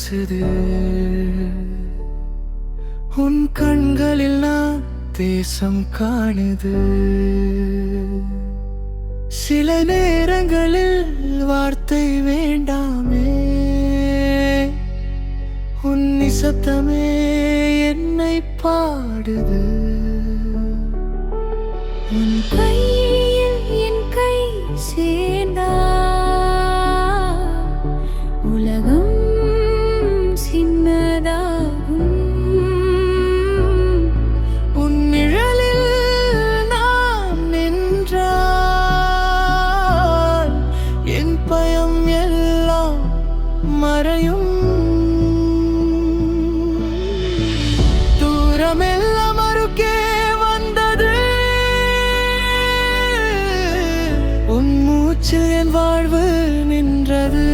பேசுது. உன் கண்களில் நான் தேசம் காணுது. சில நேரங்களில் வார்த்தை வேண்டாமே, உன் நிசப்தமே என்னை பாடுது. உன் கையில் என் கை சேர்ந்தா உலகம் சின்னதாகும். உன் நிழலில் நாம் நின்றால் என் பயம் எல்லாம் மறையும். தூரமெல்லாம் அருகே வந்தது, உன் மூச்சில் என் வாழ்வு நின்றது.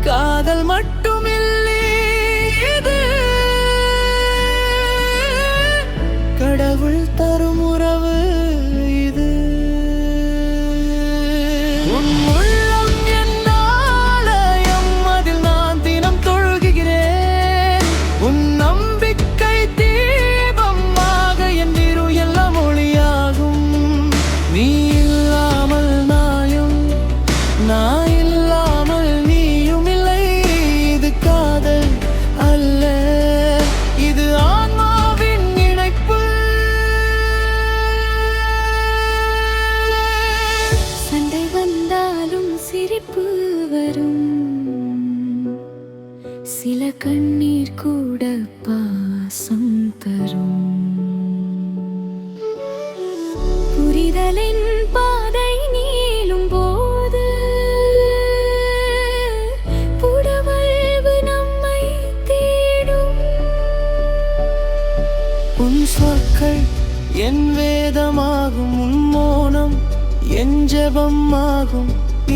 காதல் மட்டுமில்லை இது, கடவுள் தரும் உறவு இது. உன் உள்ளம் என் ஆலயம், அதில் நான் தினம் தொழுகிறேன். உன் நம்பிக்கை தீபமாக என் இரு எல்லாம் ஒளியாகும். நீ இல்லாமல் நாயும், நான் இல்லாமல் நீயும் இல்லை. இது காதல் அல்ல, இது ஆன்மாவின் இணைப்பு. சண்டை வந்தாலும் சிரிப்பு வரும், சில கண்ணீர் கூட பாசம் தரும். புரிதலின் பாதை நீளும் போது புடவல்வு நம்மை தேடும். உன் சொற்கள் என் வேதமாகும், உன் மௌனம் என் ஜெபமாகும்.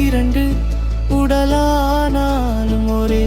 இரண்டு உடலானாலும் ஒரே